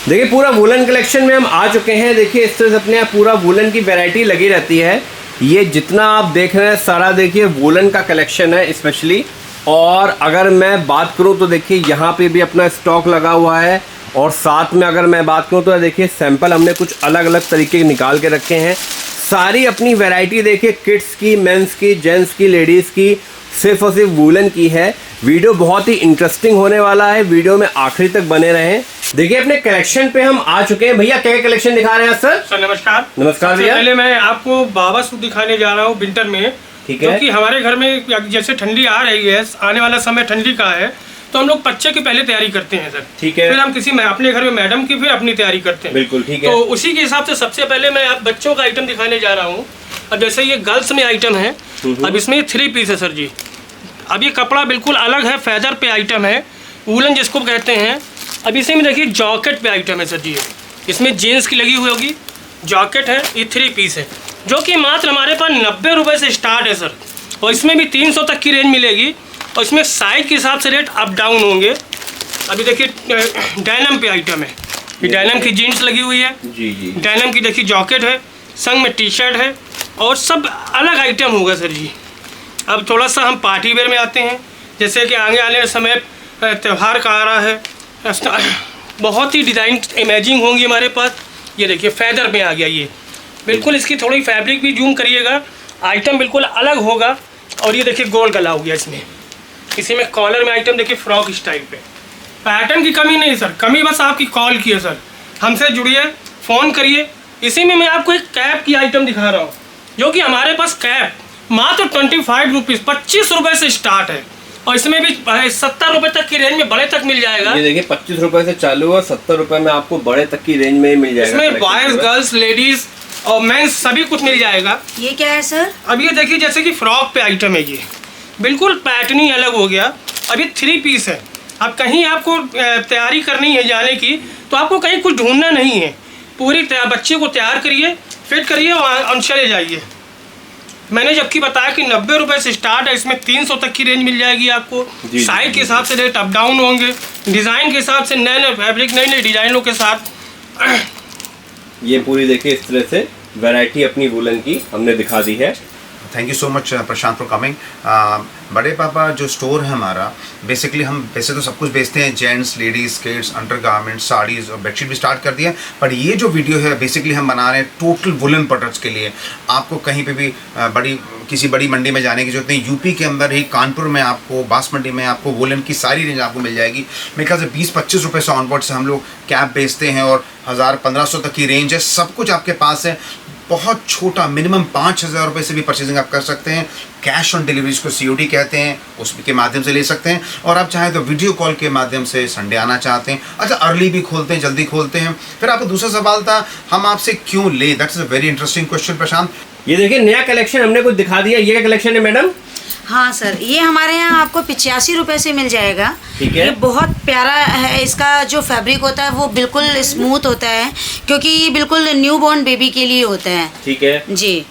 देखिए पूरा woollen collection में हम आ चुके हैं। देखिए इस तरह से अपने यहाँ पूरा वुलन की वैरायटी लगी रहती है। ये जितना आप देख रहे हैं सारा देखिए वुलन का कलेक्शन है स्पेशली। और अगर मैं बात करूँ तो देखिए यहाँ पे भी अपना स्टॉक लगा हुआ है। और साथ में अगर मैं बात करूँ तो देखिए सैंपल हमने कुछ अलग अलग तरीके के निकाल के रखे हैं। सारी अपनी वैरायटी देखिए किड्स की, मेंस की, जेंट्स की, लेडीज़ की, सिर्फ और सिर्फ वुलन की है। वीडियो बहुत ही इंटरेस्टिंग होने वाला है, वीडियो में आखिरी तक बने रहें। देखिए अपने कलेक्शन पे हम आ चुके हैं। भैया क्या कलेक्शन दिखा रहे हैं सर? सर नमस्कार। नमस्कार भैया। पहले मैं आपको बाबा सूट दिखाने जा रहा हूँ विंटर में। ठीक है। क्योंकि हमारे घर में जैसे ठंडी आ रही है, आने वाला समय ठंडी का है, तो हम लोग बच्चे की पहले तैयारी करते हैं सर। ठीक है। फिर हम किसी में अपने घर में मैडम की फिर अपनी तैयारी करते हैं। बिल्कुल ठीक है। तो उसी के हिसाब से सबसे पहले मैं आप बच्चों का आइटम दिखाने जा रहा हूँ। अब जैसे ये गर्ल्स में आइटम है, अब इसमें 3 पीस है सर जी। अब ये कपड़ा बिल्कुल अलग है, फेदर पे आइटम है, वुलन जिसको कहते हैं। अब इसी में देखिए जॉकेट पे आइटम है सर जी। इसमें जीन्स की लगी हुई होगी, जॉकेट है, ये 3 पीस है जो कि मात्र हमारे पास 90 रुपये से स्टार्ट है सर। और इसमें भी 300 तक की रेंज मिलेगी। और इसमें साइज के हिसाब से रेट अप डाउन होंगे। अभी देखिए डायनम पे आइटम है, ये डायनम की जीन्स लगी हुई है जी। डायनम की देखिए जॉकेट है, संग में टी शर्ट है और सब अलग आइटम होगा सर जी। अब थोड़ा सा हम पार्टी वेयर में आते हैं। जैसे कि आगे आने समय त्यौहार का आ रहा है, बहुत ही डिज़ाइन इमेजिंग होंगी हमारे पास। ये देखिए फेदर में आ गया ये, बिल्कुल इसकी थोड़ी फैब्रिक भी जूम करिएगा, आइटम बिल्कुल अलग होगा। और ये देखिए गोल गला हो गया इसमें। इसी में कॉलर में आइटम देखिए फ्रॉक स्टाइल पे। पैटर्न की कमी नहीं सर, कमी बस आपकी कॉल की है सर। हमसे जुड़िए, फ़ोन करिए। इसी में मैं आपको एक कैप की आइटम दिखा रहा हूँ, जो कि हमारे पास कैप मात्र 25 रुपीज़ 25 रुपये से स्टार्ट है। और इसमें भी 70 रुपये तक की रेंज में बड़े तक मिल जाएगा। ये देखिए 25 रुपये से चालू है, 70 रुपये में आपको बड़े तक की रेंज में मिल जाएगा। इसमें बॉयज, गर्ल्स, लेडीज और मेंस सभी कुछ मिल जाएगा। ये क्या है सर? अब ये देखिए जैसे कि फ्रॉक पे आइटम है, ये बिल्कुल पैटर्न ही अलग हो गया। अब ये 3 पीस है। अब कहीं आपको तैयारी करनी है जाने की, तो आपको कहीं कुछ ढूंढना नहीं है। पूरी बच्चे को तैयार करिए, फिट करिए और चले जाइए। मैंने जबकि बताया कि 90 रुपये से स्टार्ट है, इसमें 300 तक की रेंज मिल जाएगी आपको। साइज के हिसाब से रेट अप डाउन होंगे, डिज़ाइन के हिसाब से नए नए फैब्रिक, नई नई डिज़ाइनों के साथ। ये पूरी देखिए इस तरह से वैरायटी अपनी वुलन की हमने दिखा दी है। Thank you so much Prashant for coming. बड़े पापा जो स्टोर है हमारा, बेसिकली हम वैसे तो सब कुछ बेचते हैं, gents, ladies, kids, undergarments, saris और बेडशीट भी स्टार्ट कर दिया है। पर ये जो वीडियो है बेसिकली हम बना रहे हैं टोटल वुलन प्रोडक्ट्स के लिए। आपको कहीं पे भी किसी बड़ी मंडी में जाने की जरूरत नहीं। यूपी के अंदर ही कानपुर में आपको, बांसमंडी में आपको वुलन की सारी रेंज आपको मिल जाएगी। मेरे ख्याल से 20-25 रुपये से ऑनवर्ड से हम लोग कैप बेचते हैं और 1000-1500 तक की रेंज है। सब कुछ आपके पास है। बहुत छोटा, मिनिमम 5000 रुपये से भी परचेजिंग आप कर सकते हैं। कैश ऑन डिलीवरी को COD कहते हैं, उसके माध्यम से ले सकते हैं। और आप चाहें तो वीडियो कॉल के माध्यम से संडे आना चाहते हैं, अच्छा अर्ली भी खोलते हैं, जल्दी खोलते हैं। फिर आपको दूसरा सवाल था हम आपसे क्यों ले, that's a very interesting question Prashant. ये देखिए नया कलेक्शन हमने कुछ दिखा दिया। ये क्या कलेक्शन है मैडम? हाँ सर, ये हमारे यहाँ आपको 85 रुपये से मिल जाएगा। ठीक है। ये बहुत प्यारा है। इसका जो फैब्रिक होता है वो बिल्कुल स्मूथ होता है, क्योंकि ये बिल्कुल न्यू बॉर्न बेबी के लिए होता है। ठीक है जी।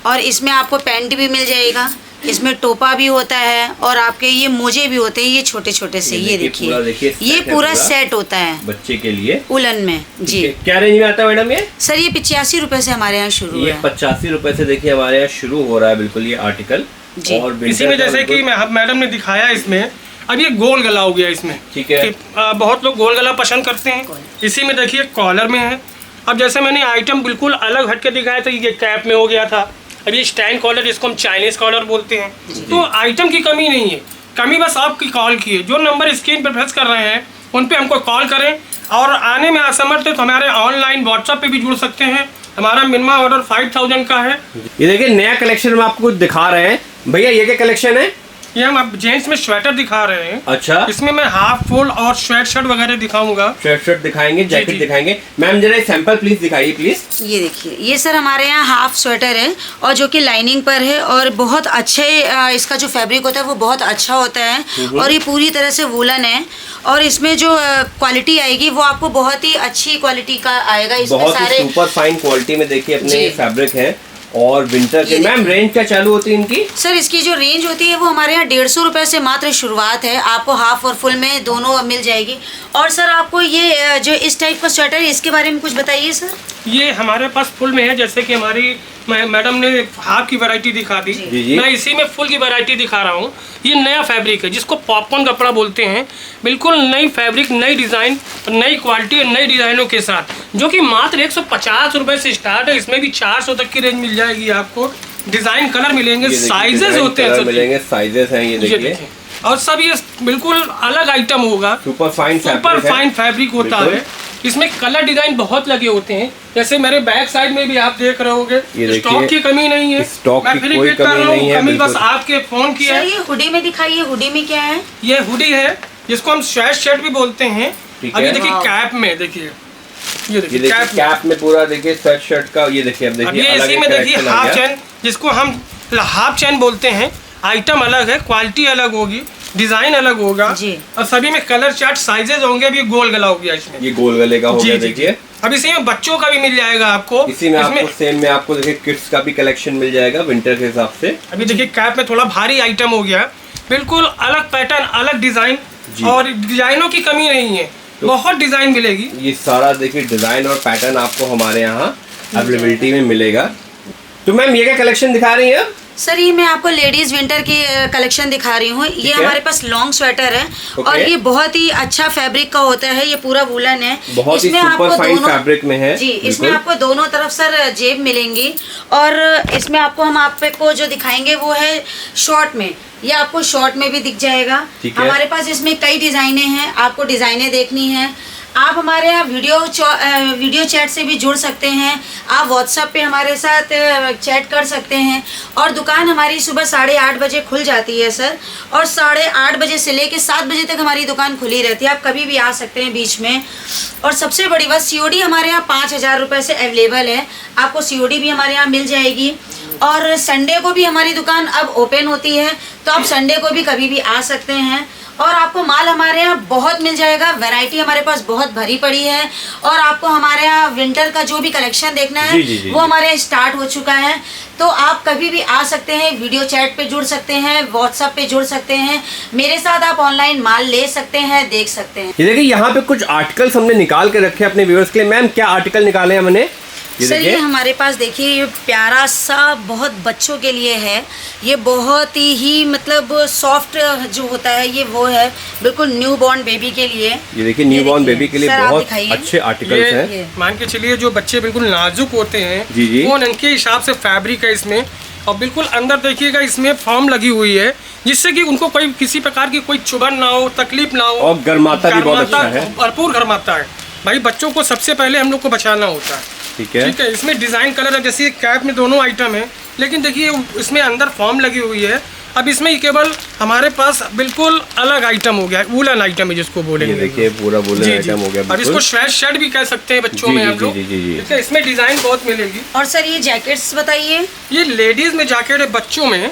और इसमें आपको पैंट भी मिल जाएगा, इसमें टोपा भी होता है और आपके ये मोजे भी होते हैं, ये छोटे छोटे से। ये देखिए ये पूरा सेट होता है बच्चे के लिए वुलन में जी। क्या रेंज में आता है मैडम ये? सर ये 85 रुपये से हमारे यहाँ शुरू है। 85 रुपये से देखिए हमारे यहाँ शुरू हो रहा है बिल्कुल ये आर्टिकल। और इसी में जैसे कि मैडम ने दिखाया, इसमें अब ये गोल गला हो गया इसमें। ठीक है। बहुत लोग गोल गला पसंद करते हैं। इसी में देखिए कॉलर में है। अब जैसे मैंने आइटम बिल्कुल अलग हट के दिखाया था, ये कैप में हो गया था। अब ये स्टैंड कॉलर, जिसको हम चाइनीज कॉलर बोलते हैं। तो आइटम की कमी नहीं है, कमी बस आपकी कॉल की है। जो नंबर स्क्रीन पर प्रेस कर रहे हैं उन पर हमको कॉल करें। और आने में असमर्थ है तो हमारे ऑनलाइन व्हाट्सएप पे भी जुड़ सकते हैं। हमारा मिनिमम ऑर्डर 5000 का है। ये देखिए नया कलेक्शन में आपको कुछ दिखा रहे हैं। भैया ये क्या कलेक्शन है? ये हम अब जेंट्स में स्वेटर दिखा रहे हैं। अच्छा। इसमें मैं हाफ फुल और स्वेट शर्ट वगैरह दिखाऊंगा। स्वेट शर्ट दिखाएंगे, जैकेट दिखाएंगे। मैम जरा सैंपल प्लीज दिखाइए प्लीज। ये देखिए, ये सर हमारे यहाँ हाफ स्वेटर है और जो कि लाइनिंग पर है और बहुत अच्छे इसका जो फैब्रिक होता है वो बहुत अच्छा होता है। और ये पूरी तरह से वुलन है और इसमें जो क्वालिटी आएगी वो आपको बहुत ही अच्छी क्वालिटी का आएगा। इसमें बहुत सारे सुपर फाइन क्वालिटी में देखिए अपने फैब्रिक है। और विंटर के मैम रेंज क्या चालू होती है इनकी? सर इसकी जो रेंज होती है वो हमारे यहाँ 150 रुपए से मात्र शुरुआत है, आपको हाफ और फुल में दोनों मिल जाएगी। और सर आपको ये जो इस टाइप का स्वेटर है इसके बारे में कुछ बताइए सर। ये हमारे पास फुल में है, जैसे कि हमारी मैडम ने हाफ की वैरायटी दिखा दी, मैं इसी में फुल की वैरायटी दिखा रहा हूँ। ये नया फैब्रिक है जिसको पॉपकॉर्न कपड़ा बोलते हैं, बिल्कुल नई फैब्रिक, नई डिज़ाइन, नई क्वालिटी और नई डिज़ाइनों के साथ, जो कि मात्र 150 रुपये से स्टार्ट है। इसमें भी 400 तक की रेंज मिल जाएगी आपको। डिज़ाइन कलर मिलेंगे, साइजेस होते हैं, मिलेंगे, साइजेस हैं ये देखिए। और सब ये बिल्कुल अलग आइटम होगा, सुपर फाइन फैब्रिक होता है। इसमें कलर डिजाइन बहुत लगे होते हैं, जैसे मेरे बैक साइड में भी आप देख रहे होगे, स्टॉक की कमी नहीं है, स्टॉक की कोई कमी नहीं है, कमी बस आपके फोन की है। ये हुडी में दिखाइए, हुडी में क्या है? ये हुडी है जिसको हम स्वेट शर्ट भी बोलते हैं। अभी देखिए कैप में देखिए, ये देखिए कैप में पूरा देखिए स्वेट शर्ट का, ये देखिए अब देखिए इसी में देखिए हाफ चैन, जिसको हम हाफ चैन बोलते हैं। आइटम अलग है, क्वालिटी अलग होगी, डिजाइन अलग होगा जी। और सभी में कलर चार्ट, साइजेस होंगे। अभी गोल गला हो गया इसमें, ये गोल गले का हो गया देखिए। अब इसी में बच्चों का भी मिल जाएगा आपको। इसी में आपको सेम में आपको देखिए किड्स का भी कलेक्शन मिल जाएगा विंटर के हिसाब से। अभी देखिए कैप में थोड़ा भारी आइटम हो गया, बिल्कुल अलग पैटर्न, अलग डिजाइन, और डिजाइनों की कमी नहीं है, बहुत डिजाइन मिलेगी। ये सारा देखिए डिजाइन और पैटर्न आपको हमारे यहाँ अवेलेबिलिटी में मिलेगा। तो मैम ये क्या कलेक्शन दिखा रही हैं? सर ये मैं आपको लेडीज विंटर की कलेक्शन दिखा रही हूँ। ये हमारे पास लॉन्ग स्वेटर है और ये बहुत ही अच्छा फैब्रिक का होता है, ये पूरा वूलन है, बहुत ही सुपर फाइन फैब्रिक में है जी। इसमें आपको दोनों तरफ सर जेब मिलेंगी और इसमें हम आपको जो दिखाएंगे वो है शॉर्ट में, ये आपको शॉर्ट में भी दिख जाएगा। हमारे पास इसमें कई डिजाइने हैं, आपको डिजाइने देखनी है आप हमारे यहाँ वीडियो चैट से भी जुड़ सकते हैं, आप व्हाट्सएप पे हमारे साथ चैट कर सकते हैं। और दुकान हमारी सुबह 8:30 बजे खुल जाती है सर, और 8:30 बजे से लेके 7 बजे तक हमारी दुकान खुली रहती है, आप कभी भी आ सकते हैं बीच में। और सबसे बड़ी बात, COD हमारे यहाँ 5000 रुपये से अवेलेबल है, आपको COD भी हमारे यहाँ मिल जाएगी। और संडे को भी हमारी दुकान अब ओपन होती है, तो आप संडे को भी कभी भी आ सकते हैं। और आपको माल हमारे यहाँ बहुत मिल जाएगा, वैरायटी हमारे पास बहुत भरी पड़ी है। और आपको हमारे यहाँ विंटर का जो भी कलेक्शन देखना है वो हमारे यहाँ स्टार्ट हो चुका है, तो आप कभी भी आ सकते हैं, वीडियो चैट पे जुड़ सकते हैं, व्हाट्सएप पे जुड़ सकते हैं, मेरे साथ आप ऑनलाइन माल ले सकते हैं, देख सकते हैं। ये देखिए यहाँ पे कुछ आर्टिकल्स हमने निकाल के रखे अपने व्यूअर्स के लिए। मैम क्या आर्टिकल निकाले हैं हमने? सर ये हमारे पास देखिए, ये प्यारा सा बहुत बच्चों के लिए है, ये बहुत ही मतलब सॉफ्ट जो होता है ये वो है, बिल्कुल न्यू बॉर्न बेबी के लिए। ये देखिए न्यू बॉर्न बेबी के लिए बहुत अच्छे आर्टिकल्स हैं। मान के चलिए जो बच्चे बिल्कुल नाजुक होते हैं वो उनके हिसाब से फैब्रिक है इसमें। और बिल्कुल अंदर देखिएगा इसमें फॉर्म लगी हुई है, जिससे कि उनको कोई किसी प्रकार की कोई चुभन ना हो, तकलीफ ना हो, और गर्माता भी बहुत अच्छा है, भरपूर गर्माता है। भाई बच्चों को सबसे पहले हम लोग को बचाना होता है, ठीक है। इसमें डिजाइन कलर है, जैसे कैप में दोनों आइटम है, लेकिन देखिए इसमें अंदर फॉर्म लगी हुई है। अब इसमें केवल हमारे पास बिल्कुल अलग आइटम हो गया, वूलन आइटम है जिसको बोलेंगे। ये देखिए पूरा वूलन आइटम हो गया। अब इसको स्वेट शर्ट भी कह सकते हैं बच्चों में हम लोग। इसमें डिजाइन बहुत मिलेगी। और सर ये जैकेट्स बताइए। ये लेडीज में जैकेट है बच्चों में।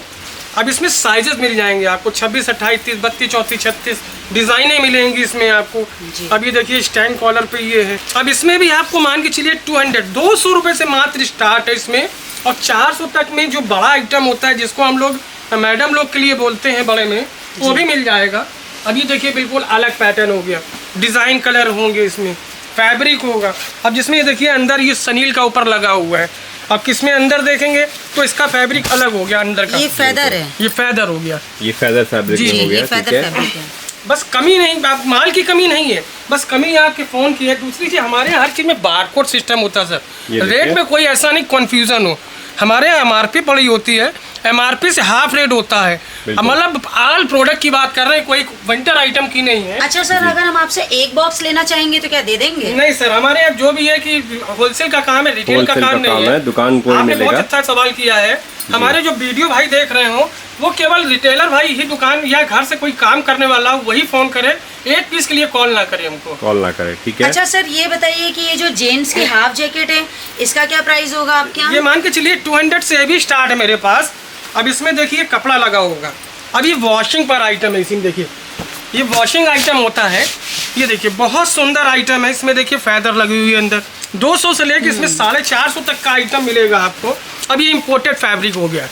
अब इसमें साइजेस मिल जाएंगे आपको 26, 28, 30, 32, 34, 36 डिजाइनें मिलेंगी इसमें आपको। अब ये देखिए स्टैंड कॉलर पे ये है। अब इसमें भी आपको मान के चलिए 200 रुपये से मात्र स्टार्ट है इसमें, और 400 तक में जो बड़ा आइटम होता है जिसको हम लोग मैडम लोग के लिए बोलते हैं बड़े में, वो भी मिल जाएगा। अब ये देखिए बिल्कुल अलग पैटर्न हो गया, डिज़ाइन कलर होंगे इसमें, फैब्रिक होगा। अब जिसमें ये देखिए अंदर ये सनील का ऊपर लगा हुआ है। अब किसमें अंदर देखेंगे तो इसका फैब्रिक अलग हो गया अंदर का, ये फेदर है, ये फेदर हो गया, ये फेदर फैब्रिक हो गया, ठीक है। बस कमी नहीं, माल की कमी नहीं है, बस कमी आपके फ़ोन की है। दूसरी चीज़ हमारे यहाँ हर चीज़ में बारकोड सिस्टम होता है सर, रेट में कोई ऐसा नहीं कन्फ्यूज़न हो। हमारे यहाँ MRP पड़ी होती है, MRP से हाफ रेट होता है, मतलब ऑल प्रोडक्ट की बात कर रहे हैं, कोई विंटर आइटम की नहीं है। अच्छा सर, अगर हम आपसे एक बॉक्स लेना चाहेंगे तो क्या दे देंगे? नहीं सर, हमारे यहाँ जो भी है कि होलसेल का काम है, रिटेल का काम नहीं है। दुकान को आपने बहुत अच्छा सवाल किया है। हमारे जो वीडियो भाई देख रहे हो वो केवल रिटेलर भाई ही दुकान या घर से कोई काम करने वाला हो वही फोन करे, एक पीस के लिए कॉल ना करे, हमको कॉल ना करे, ठीक है। अच्छा सर ये बताइए कि ये जो जेंट्स की हाफ जैकेट है इसका क्या प्राइस होगा आपके यहाँ? ये मान के चलिए 200 से भी स्टार्ट है मेरे पास। अब इसमें देखिए कपड़ा लगा होगा। अब ये वॉशिंग पर आइटम है, इसमें देखिए ये वॉशिंग आइटम होता है। ये देखिए बहुत सुंदर आइटम है। इसमें देखिए फैदर लगी हुई है अंदर। 200 से लेकर इसमें 450 तक का आइटम मिलेगा आपको। अब ये इम्पोर्टेड फैब्रिक हो गया।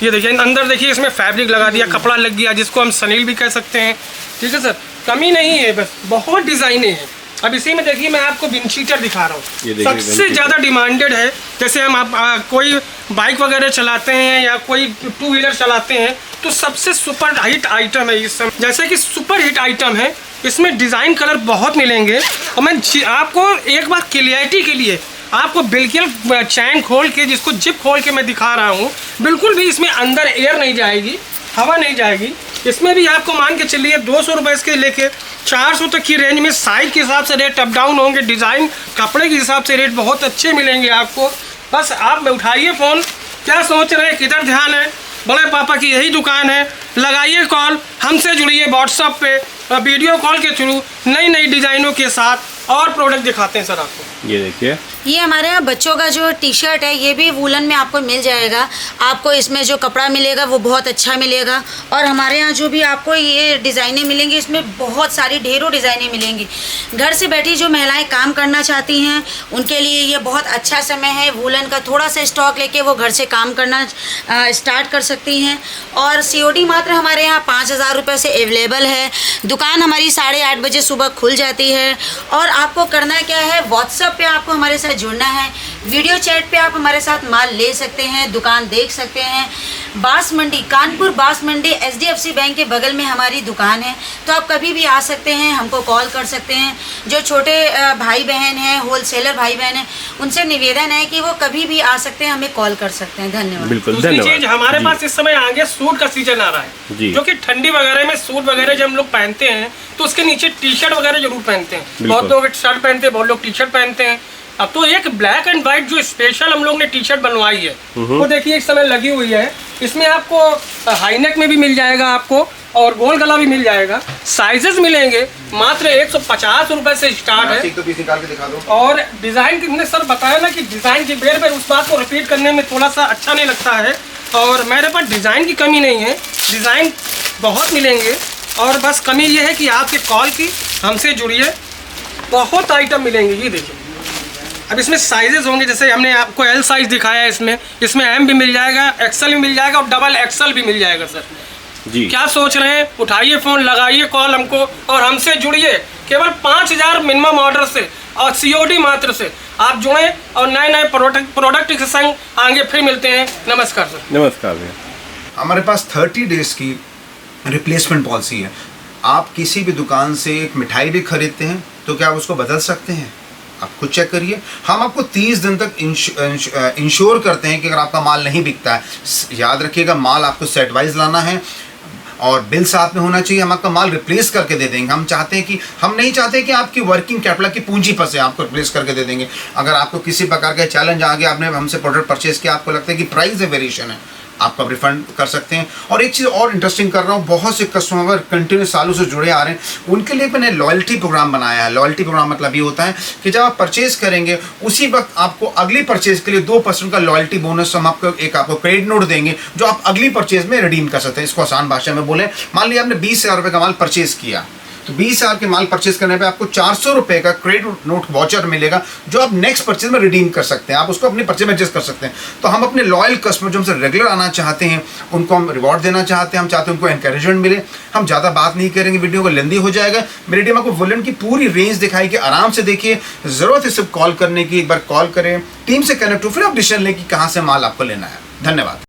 ये देखिए अंदर देखिए इसमें फैब्रिक लगा दिया, कपड़ा लग गया, जिसको हम सनील भी कह सकते हैं। ठीक है सर, कमी नहीं है, बस बहुत डिज़ाइने हैं। अब इसी में देखिए मैं आपको विंड शीटर दिखा रहा हूँ, सबसे ज़्यादा डिमांडेड है। जैसे हम आप कोई बाइक वगैरह चलाते हैं या कोई 2 व्हीलर चलाते हैं तो सबसे सुपर हिट आइटम है इस समय। जैसे कि सुपर हिट आइटम है, इसमें डिज़ाइन कलर बहुत मिलेंगे। और मैं आपको एक बार क्लियरिटी के लिए आपको बिल्कुल चैन खोल के, जिसको जिप खोल के मैं दिखा रहा हूँ, बिल्कुल भी इसमें अंदर एयर नहीं जाएगी, हवा नहीं जाएगी। इसमें भी आपको मान के चलिए 200 रुपये से लेके 400 तक की रेंज में साइज के हिसाब से रेट अप डाउन होंगे। डिज़ाइन कपड़े के हिसाब से रेट बहुत अच्छे मिलेंगे आपको। बस आप उठाइए फ़ोन, क्या सोच रहे हैं, किधर ध्यान है, बड़े पापा की यही दुकान है। लगाइए कॉल, हमसे जुड़िए व्हाट्सएप पे, वीडियो कॉल के थ्रू नई नई डिज़ाइनों के साथ और प्रोडक्ट दिखाते हैं सर आपको। ये देखिए, ये हमारे यहाँ बच्चों का जो टी शर्ट है ये भी वूलन में आपको मिल जाएगा। आपको इसमें जो कपड़ा मिलेगा वो बहुत अच्छा मिलेगा। और हमारे यहाँ जो भी आपको ये डिज़ाइनें मिलेंगी, इसमें बहुत सारी ढेरों डिज़ाइनें मिलेंगी। घर से बैठी जो महिलाएं काम करना चाहती हैं उनके लिए ये बहुत अच्छा समय है। वूलन का थोड़ा सा स्टॉक लेके वो घर से काम करना स्टार्ट कर सकती हैं। और COD मात्र हमारे यहाँ 5000 रुपये से अवेलेबल है। दुकान हमारी 8:30 बजे सुबह खुल जाती है। और आपको करना क्या है, व्हाट्सएप पे आपको हमारे साथ जुड़ना है। वीडियो चैट पे आप हमारे साथ माल ले सकते हैं, दुकान देख सकते हैं। बांस मंडी, कानपुर बांस मंडी HDFC बैंक के बगल में हमारी दुकान है। तो आप कभी भी आ सकते हैं, हमको कॉल कर सकते हैं। जो छोटे भाई बहन हैं, होलसेलर भाई बहन हैं, उनसे निवेदन है कि वो कभी भी आ सकते हैं, हमें कॉल कर सकते हैं। धन्यवाद। बिल्कुल दूसरी धन्यवाद। चीज हमारे पास इस समय आगे सूट का सीजन आ रहा है, जो कि ठंडी वगैरह में सूट वगैरह जब हम लोग पहनते हैं तो उसके नीचे टी-शर्ट वगैरह जरूर पहनते हैं। बहुत लोग शर्ट पहनते हैं, बहुत लोग टी-शर्ट पहनते हैं। अब तो एक ब्लैक एंड व्हाइट जो स्पेशल हम लोग ने टी-शर्ट बनवाई है वो देखिए इस समय लगी हुई है। इसमें आपको हाईनेक में भी मिल जाएगा आपको, और गोल गला भी मिल जाएगा। साइजेस मिलेंगे, मात्र 150 रुपए से स्टार्ट है। तो पीस निकाल के दिखा दो। और डिज़ाइन कितने सर बताया ना कि डिज़ाइन की बेर उस बात को रिपीट करने में थोड़ा सा अच्छा नहीं लगता है। और मेरे पास डिज़ाइन की कमी नहीं है, डिज़ाइन बहुत मिलेंगे। और बस कमी ये है कि आपके कॉल की, हमसे जुड़िए, बहुत आइटम मिलेंगे। ये देखिए अब इसमें साइजेस होंगे, जैसे हमने आपको L साइज दिखाया है, इसमें M भी मिल जाएगा, XL भी मिल जाएगा और XXL भी मिल जाएगा सर जी। क्या सोच रहे हैं, उठाइए फ़ोन, लगाइए कॉल हमको और हमसे जुड़िए। केवल 5000 मिनिमम ऑर्डर से और COD मात्र से आप जुड़ें और नए नए प्रोडक्ट के संग आगे फिर मिलते हैं। नमस्कार सर। नमस्कार भैया। हमारे पास 30 डेज की रिप्लेसमेंट पॉलिसी है। आप किसी भी दुकान से एक मिठाई भी खरीदते हैं तो क्या आप उसको बदल सकते हैं? आप खुद चेक करिए। हम आपको 30 दिन तक इंश्योर करते हैं कि अगर आपका माल नहीं बिकता है, याद रखिएगा माल आपको सेट वाइज लाना है और बिल साथ में होना चाहिए। हम आपका माल रिप्लेस करके दे देंगे। हम नहीं चाहते कि आपकी वर्किंग कैपिटल की पूंजी फंसे, आपको रिप्लेस करके दे देंगे। अगर आपको किसी प्रकार का चैलेंज आ गया, आपने हमसे प्रोडक्ट परचेज किया, आपको लगता है कि प्राइस में वेरिएशन है, आपका रिफंड कर सकते हैं। और एक चीज़ और इंटरेस्टिंग कर रहा हूँ, बहुत से कस्टमर कंटिन्यू सालों से जुड़े आ रहे हैं, उनके लिए मैंने लॉयल्टी प्रोग्राम बनाया है। लॉयल्टी प्रोग्राम मतलब ये होता है कि जब आप परचेज करेंगे उसी वक्त आपको अगली परचेज के लिए 2% का लॉयल्टी बोनस हम आपको क्रेडिट नोट देंगे, जो आप अगली परचेज में रिडीम कर सकते हैं। इसको आसान भाषा में बोले, मान लिया आपने 20,000 रुपये का माल परचेज किया, तो 20,000 के माल परचेज करने पे आपको 400 रुपये का क्रेडिट नोट वाउचर मिलेगा, जो आप नेक्स्ट परचेज में रिडीम कर सकते हैं। आप उसको अपनी परचेज में एडजस्ट कर सकते हैं। तो हम अपने लॉयल कस्टमर जो हमसे रेगुलर आना चाहते हैं, उनको हम रिवॉर्ड देना चाहते हैं। हम चाहते हैं उनको एनकरेजमेंट मिले। हम ज़्यादा बात नहीं करेंगे, वीडियो को लेंदी हो जाएगा। मेरी टीम आपको वुलन की पूरी रेंज दिखाई कि आराम से देखिए। ज़रूरत है सिर्फ कॉल करने की, एक बार कॉल करें, टीम से कनेक्ट हो, फिर आप डिसीजन लें कि कहाँ से माल आपको लेना है। धन्यवाद।